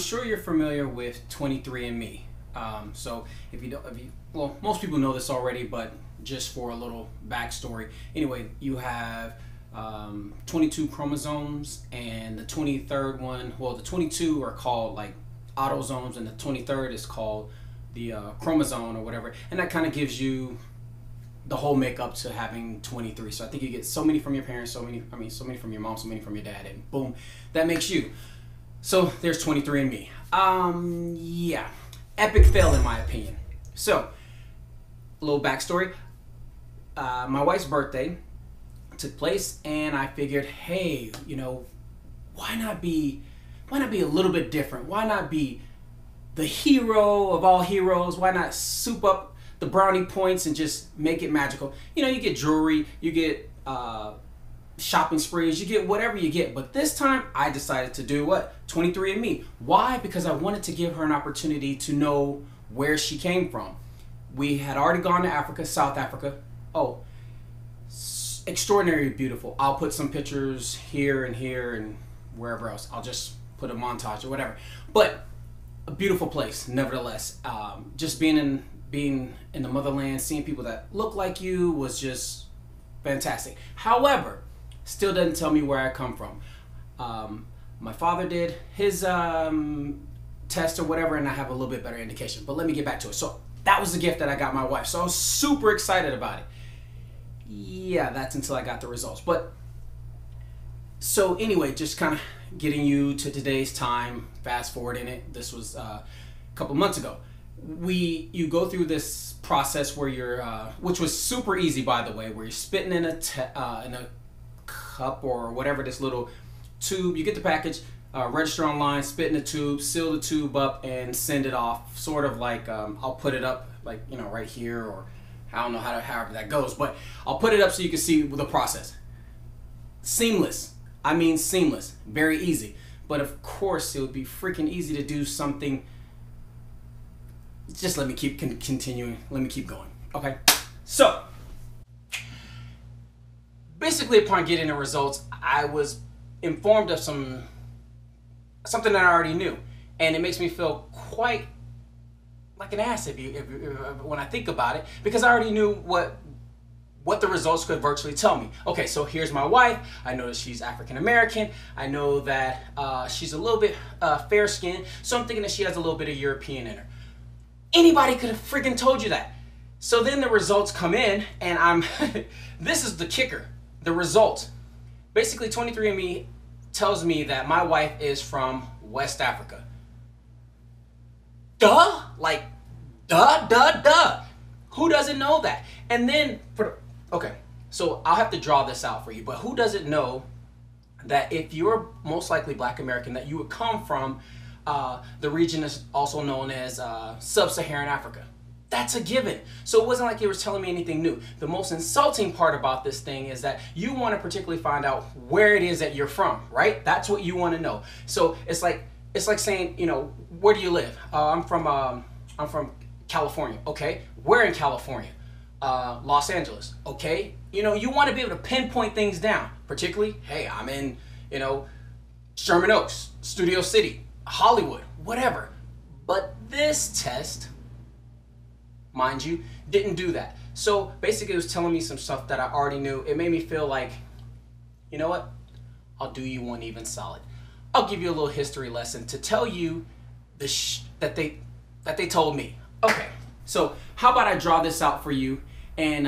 sure you're familiar with 23andMe. So if you don't, well, most people know this already, but just for a little backstory. Anyway, you have 22 chromosomes, and the 23rd one, well, the 22 are called like autosomes, and the 23rd is called the chromosome or whatever, and that kind of gives you the whole makeup to having 23. So I think you get so many from your parents, so many from your mom, so many from your dad, and boom, that makes you. So there's 23andMe. Yeah, epic fail in my opinion. So a little backstory. My wife's birthday took place, and I figured, hey, you know, why not be a little bit different? Why not be the hero of all heroes? Why not soup up the brownie points and just make it magical? You know, you get jewelry, you get shopping sprees, you get whatever you get. But this time I decided to do what? 23andMe. Why? Because I wanted to give her an opportunity to know where she came from. We had already gone to Africa, South Africa. Oh, extraordinarily beautiful. I'll put some pictures here and wherever else. I'll just put a montage or whatever. But a beautiful place, nevertheless. Just being in the motherland, seeing people that look like you was just fantastic. However, still doesn't tell me where I come from. My father did his test or whatever, and I have a little bit better indication. But let me get back to it. So that was the gift that I got my wife. So I was super excited about it. Yeah, that's until I got the results. But so anyway, just kind of getting you to today's time, fast forward in it. This was a couple months ago. You go through this process where you're, which was super easy, by the way, where you're spitting in a cup or whatever, this little tube. You get the package, register online, spit in the tube, seal the tube up, and send it off. Sort of like I'll put it up, like, you know, right here, or I don't know however that goes, but I'll put it up so you can see the process. Seamless. I mean seamless. Very easy. But of course, it would be freaking easy to do something. Just let me keep continuing. Let me keep going. Okay. So, basically, upon getting the results, I was informed of something that I already knew, and it makes me feel quite like an ass when I think about it, because I already knew what the results could virtually tell me. Okay, so here's my wife. I know that she's African American. I know that she's a little bit fair skinned, so I'm thinking that she has a little bit of European in her. Anybody could have freaking told you that. So then the results come in, and I'm this is the kicker, the results. Basically, 23andMe tells me that my wife is from West Africa. Duh! Like, duh. Who doesn't know that? And then, okay, so I'll have to draw this out for you, but who doesn't know that if you're most likely Black American, that you would come from the region that's also known as Sub-Saharan Africa? That's a given. So it wasn't like he was telling me anything new. The most insulting part about this thing is that you want to particularly find out where it is that you're from, right? That's what you want to know. So it's like saying, you know, where do you live? I'm from California. Okay, where in California? Los Angeles. Okay, you know, you want to be able to pinpoint things down. Particularly, hey, I'm in, you know, Sherman Oaks, Studio City, Hollywood, whatever. But this test, mind you, didn't do that. So basically, it was telling me some stuff that I already knew. It made me feel like, you know what? I'll do you one even solid. I'll give you a little history lesson to tell you that they told me. Okay, so how about I draw this out for you, and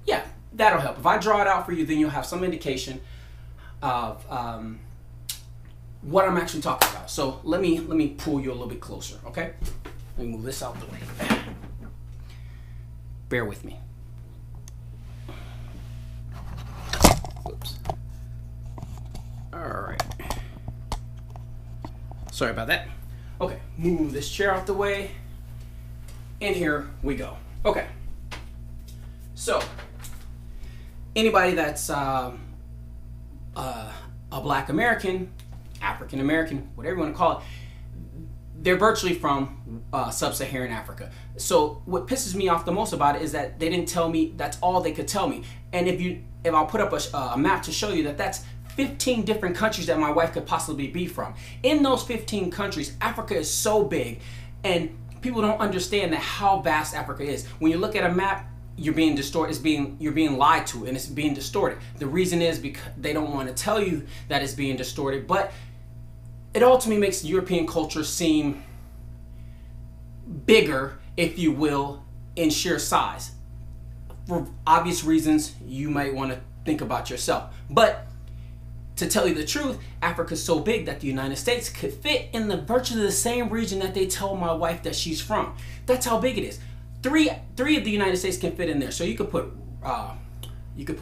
yeah, that'll help. If I draw it out for you, then you'll have some indication of what I'm actually talking about. So let me pull you a little bit closer, okay? Let me move this out the way. Bear with me. Oops. All right. Sorry about that. Okay, move this chair out the way. And here we go. Okay. So, anybody that's a Black American, African American, whatever you want to call it, they're virtually from Sub-Saharan Africa. So what pisses me off the most about it is that they didn't tell me. That's all they could tell me. And if I'll put up a map to show you that that's 15 different countries that my wife could possibly be from. In those 15 countries, Africa is so big, and people don't understand that how vast Africa is. When you look at a map, you're being distorted. You're being lied to, and it's being distorted. The reason is because they don't want to tell you that it's being distorted, but it ultimately makes European culture seem bigger, if you will, in sheer size. For obvious reasons, you might want to think about yourself. But to tell you the truth, Africa's so big that the United States could fit in the virtually the same region that they tell my wife that she's from. That's how big it is. Three of the United States can fit in there. So you could put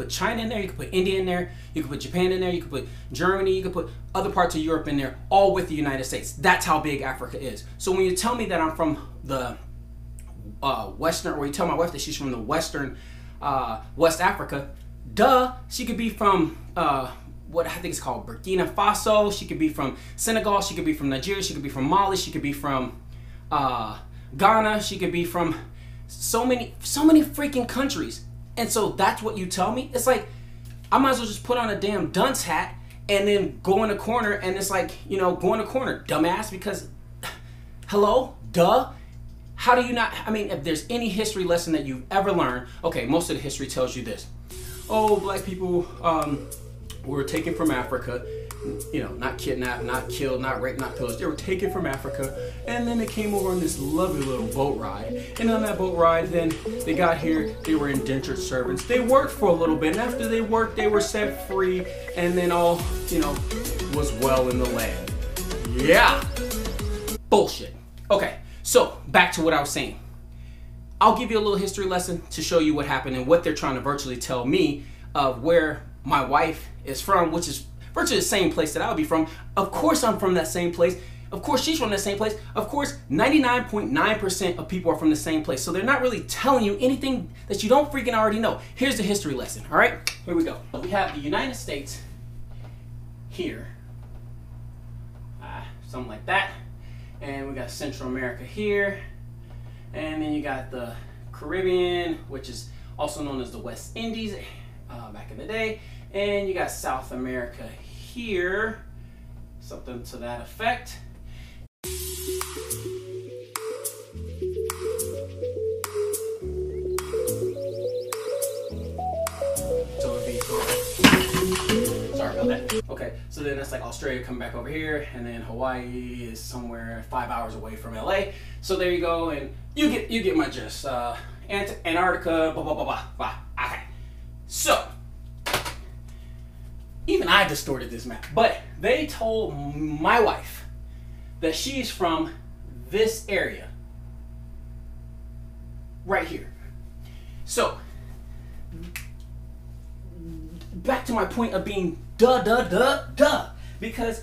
China in there, you could put India in there, you could put Japan in there, you could put Germany, you could put other parts of Europe in there, all with the United States. That's how big Africa is. So when you tell me that I'm from the Western, or you tell my wife that she's from the Western West Africa, duh, she could be from what I think it's called Burkina Faso, she could be from Senegal, she could be from Nigeria, she could be from Mali, she could be from Ghana, she could be from so many freaking countries. And so that's what you tell me? It's like, I might as well just put on a damn dunce hat and then go in a corner, and it's like, you know, go in a corner, dumbass, because, hello, duh. How do you not, I mean, if there's any history lesson that you've ever learned, okay, most of the history tells you this. Oh, black people were taken from Africa, you know, not kidnapped, not killed, not raped, not pillaged. They were taken from Africa, and then they came over on this lovely little boat ride. And on that boat ride, then they got here, they were indentured servants. They worked for a little bit, and after they worked, they were set free, and then all, you know, was well in the land. Yeah. Bullshit. Okay, so back to what I was saying. I'll give you a little history lesson to show you what happened and what they're trying to virtually tell me of where my wife is from, which is virtually the same place that I would be from. Of course I'm from that same place. Of course she's from that same place. Of course 99.9% of people are from the same place. So they're not really telling you anything that you don't freaking already know. Here's the history lesson, all right? Here we go. We have the United States here, something like that. And we got Central America here. And then you got the Caribbean, which is also known as the West Indies back in the day. And you got South America here, something to that effect. So it'd be, sorry about that. Okay, so then that's like Australia coming back over here, and then Hawaii is somewhere 5 hours away from LA. So there you go, and you get my gist. Antarctica, blah blah blah blah blah. Okay, so even I distorted this map, but they told my wife that she's from this area right here. So back to my point of being duh, because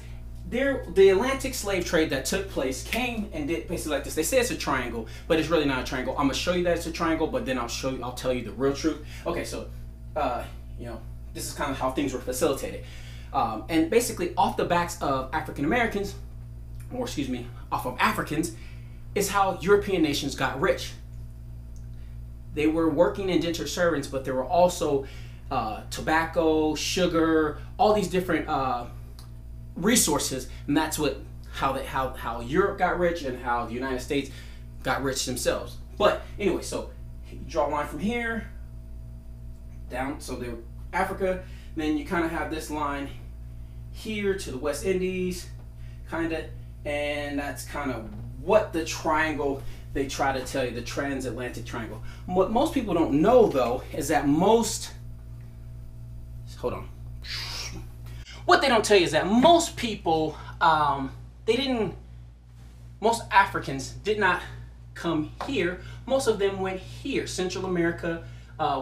the Atlantic slave trade that took place came and did basically like this. They say it's a triangle, but it's really not a triangle. I'm gonna show you that it's a triangle, but then I'll tell you the real truth. Okay, so you know, this is kind of how things were facilitated. And basically off the backs of African Americans, or excuse me, off of Africans, is how European nations got rich. They were working indentured servants, but there were also tobacco, sugar, all these different resources, and that's how Europe got rich and how the United States got rich themselves. But anyway, so you draw a line from here down, so they were Africa, then you kind of have this line here to the West Indies, kind of, and that's kind of what the triangle they try to tell you, the transatlantic triangle. What most people don't know though is that most what they don't tell you is that most people, most Africans did not come here. Most of them went here, Central America,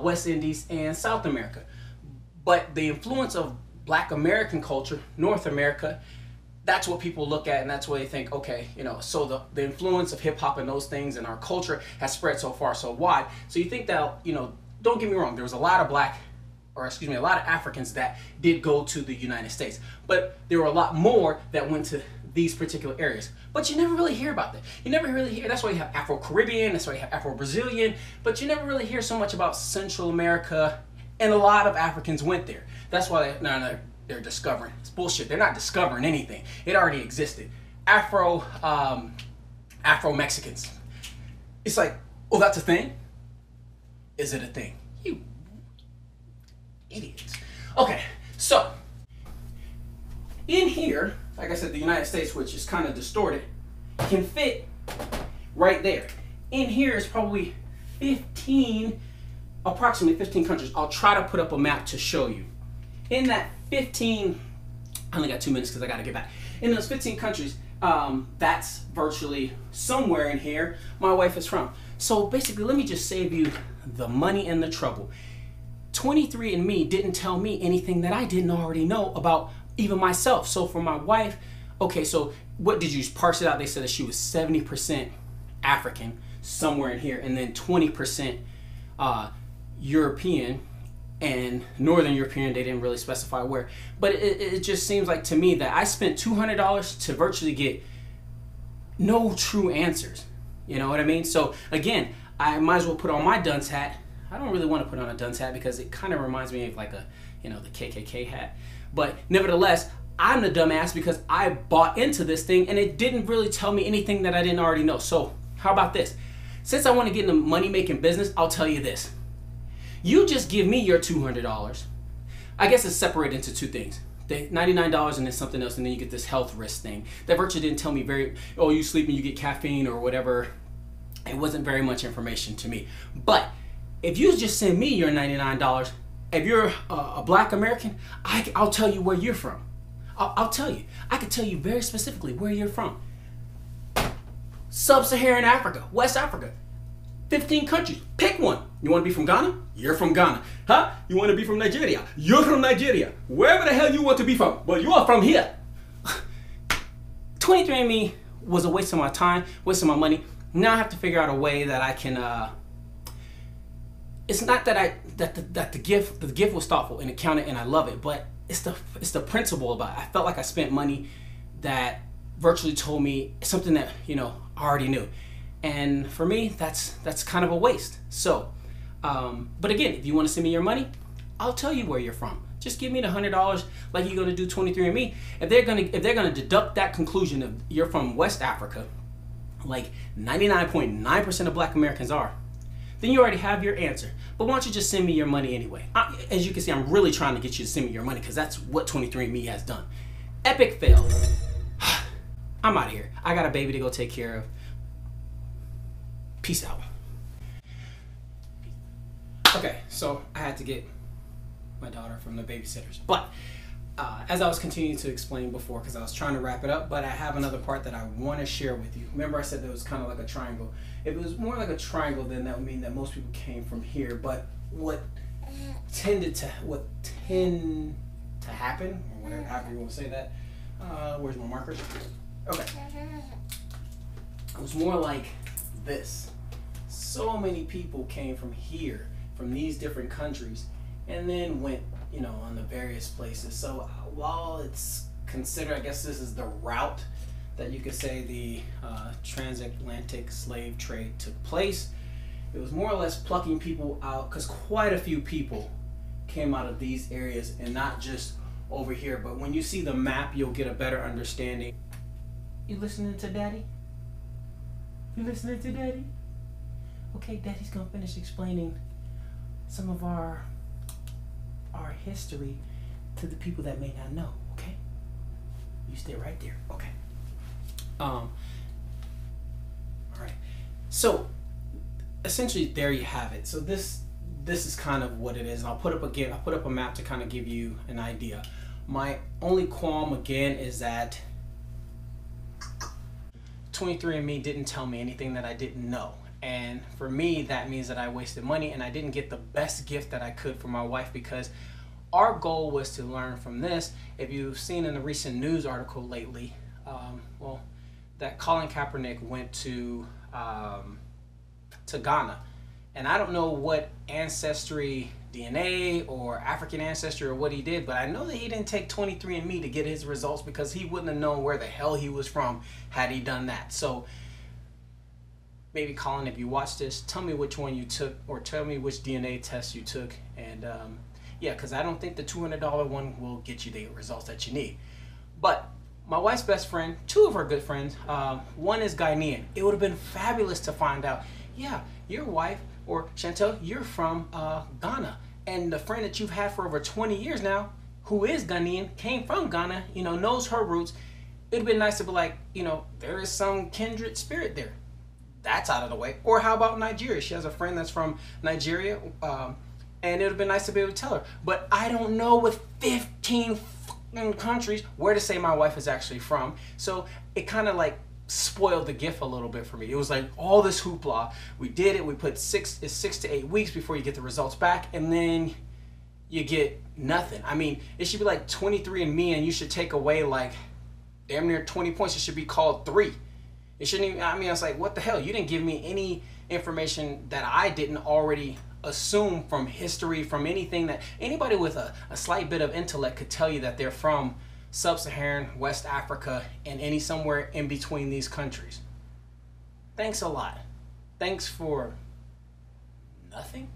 West Indies, and South America. But the influence of Black American culture, North America, that's what people look at, and that's what they think, okay, you know, so the influence of hip hop and those things and our culture has spread so far, so wide. So you think that, you know, don't get me wrong, there was a lot of a lot of Africans that did go to the United States, but there were a lot more that went to these particular areas. But you never really hear about that. You never really hear, that's why you have Afro-Caribbean, that's why you have Afro-Brazilian, but you never really hear so much about Central America, and a lot of Africans went there. That's why they're discovering. It's bullshit. They're not discovering anything. It already existed. Afro Mexicans. It's like, oh, that's a thing? Is it a thing? You idiots. Okay, so in here, like I said, the United States, which is kind of distorted, can fit right there. In here is probably approximately 15 countries. I'll try to put up a map to show you. In that 15, I only got 2 minutes because I got to get back. In those 15 countries, that's virtually somewhere in here my wife is from. So basically, let me just save you the money and the trouble. 23andMe didn't tell me anything that I didn't already know about even myself. So for my wife, okay, so what did you parse it out? They said that she was 70% African, somewhere in here, and then 20% European and Northern European. They didn't really specify where, but it just seems like to me that I spent $200 to virtually get no true answers. You know what I mean? So again, I might as well put on my dunce hat. I don't really want to put on a dunce hat because it kind of reminds me of like a, you know, the KKK hat. But nevertheless, I'm the dumbass because I bought into this thing and it didn't really tell me anything that I didn't already know. So how about this? Since I want to get in the money-making business, I'll tell you this. You just give me your $200. I guess it's separated into two things. The $99 and then something else, and then you get this health risk thing. That virtually didn't tell me oh, you sleep and you get caffeine or whatever. It wasn't very much information to me. But if you just send me your $99, if you're a black American, I'll tell you where you're from. I'll tell you. I can tell you very specifically where you're from. Sub-Saharan Africa, West Africa, 15 countries. Pick one. You want to be from Ghana? You're from Ghana. Huh? You want to be from Nigeria? You're from Nigeria. Wherever the hell you want to be from, but you are from here. 23andMe was a waste of my time, waste of my money. Now I have to figure out a way that I can. It's not that the gift was thoughtful and it counted and I love it, but it's the principle about it. I felt like I spent money that virtually told me something that, you know, I already knew. And for me, that's kind of a waste. So, but again, if you want to send me your money, I'll tell you where you're from. Just give me the $100 like you're gonna do 23andMe. If they're gonna deduct that conclusion of you're from West Africa, like 99.9% of Black Americans are, then you already have your answer. But why don't you just send me your money anyway? As you can see, I'm really trying to get you to send me your money because that's what 23andMe has done. Epic fail. I'm out of here. I got a baby to go take care of. Peace out. Okay, so I had to get my daughter from the babysitters. But as I was continuing to explain before, because I was trying to wrap it up, but I have another part that I want to share with you. Remember I said that it was kind of like a triangle. If it was more like a triangle, then that would mean that most people came from here. But what tend to happen, or whatever, however you want to say that, where's my markers? Okay. It was more like this. So many people came from here, from these different countries, and then went, you know, on the various places. So while it's considered, I guess this is the route that you could say the transatlantic slave trade took place, it was more or less plucking people out, because quite a few people came out of these areas and not just over here. But when you see the map, you'll get a better understanding. You listening to Daddy? You listening to Daddy? Okay, Daddy's gonna finish explaining some of our history to the people that may not know, okay? You stay right there, okay? All right. So essentially, there you have it. So this is kind of what it is, and I'll put up a map to kind of give you an idea. My only qualm again is that 23andMe didn't tell me anything that I didn't know. And for me, that means that I wasted money and I didn't get the best gift that I could for my wife, because our goal was to learn from this. If you've seen in a recent news article lately, well, that Colin Kaepernick went to Ghana. And I don't know what ancestry, DNA or African ancestry or what he did, but I know that he didn't take 23andMe to get his results, because he wouldn't have known where the hell he was from had he done that. So maybe Colin, if you watch this, tell me which one you took, or tell me which DNA test you took. And Yeah, because I don't think the $200 one will get you the results that you need. But my wife's best friend, two of her good friends, one is Ghanaian. It would have been fabulous to find out, yeah, your wife, or Chantel, you're from Ghana. And the friend that you've had for over 20 years now, who is Ghanaian, came from Ghana, you know, knows her roots. It'd been nice to be like, you know, there is some kindred spirit there. That's out of the way. Or how about Nigeria? She has a friend that's from Nigeria, and it would have been nice to be able to tell her. But I don't know with 15 countries where to say my wife is actually from. So it kind of like spoiled the gift a little bit for me. It was like all this hoopla. We did it. We put 6 to 8 weeks before you get the results back, and then you get nothing. I mean, it should be like 23andMe, and you should take away like damn near 20 points. It should be called 3. It shouldn't even, I mean, I was like, what the hell? You didn't give me any information that I didn't already assume from history, from anything that anybody with a slight bit of intellect could tell you that they're from Sub-Saharan West Africa and any somewhere in between these countries. Thanks a lot. Thanks for nothing.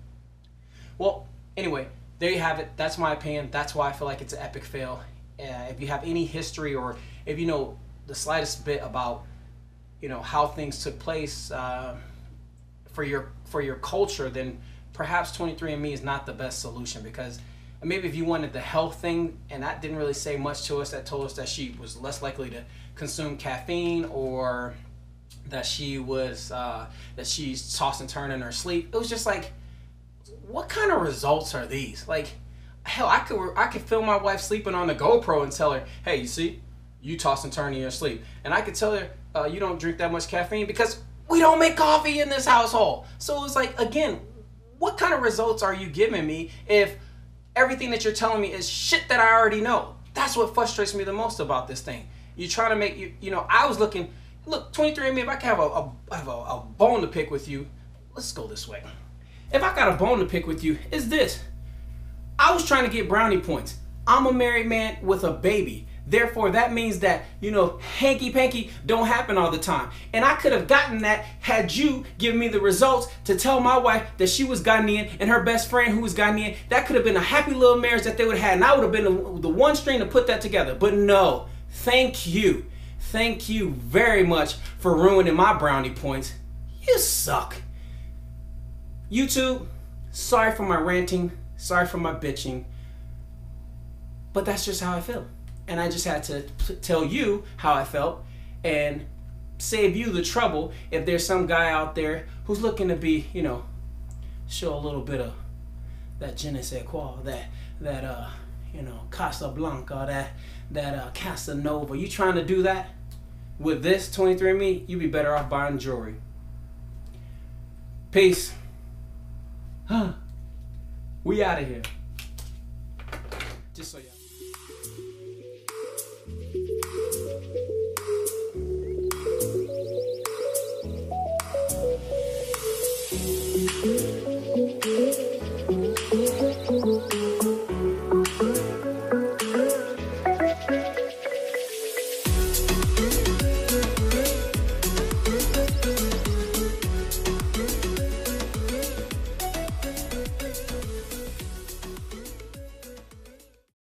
Well, anyway, there you have it. That's my opinion. That's why I feel like it's an epic fail. If you have any history, or if you know the slightest bit about, you know, how things took place for your culture, then perhaps 23andMe is not the best solution. Because maybe if you wanted the health thing, and that didn't really say much to us, that told us that she was less likely to consume caffeine, or that she was that she's tossing and turning in her sleep. It was just like, what kind of results are these? Like, hell, I could film my wife sleeping on the GoPro and tell her, hey, you see, you toss and turn in your sleep. And I could tell her, you don't drink that much caffeine because we don't make coffee in this household. So it's like, again, what kind of results are you giving me if everything that you're telling me is shit that I already know? That's what frustrates me the most about this thing. You're trying to make, you know, I was looking, look, 23andMe, if I can have a bone to pick with you, let's go this way. If I got a bone to pick with you, it's this. I was trying to get brownie points. I'm a married man with a baby. Therefore, that means that, you know, hanky-panky don't happen all the time. And I could have gotten that had you given me the results to tell my wife that she was Ghanaian and her best friend who was Ghanaian. That could have been a happy little marriage that they would have had. And I would have been the one string to put that together. But no, thank you. Thank you very much for ruining my brownie points. You suck. YouTube, sorry for my ranting. Sorry for my bitching. But that's just how I feel. And I just had to tell you how I felt and save you the trouble if there's some guy out there who's looking to be, you know, show a little bit of that je ne sais quoi, that you know, Casablanca, that Casanova. You trying to do that with this 23andMe? You'd be better off buying jewelry. Peace. We out of here. Just so y'all.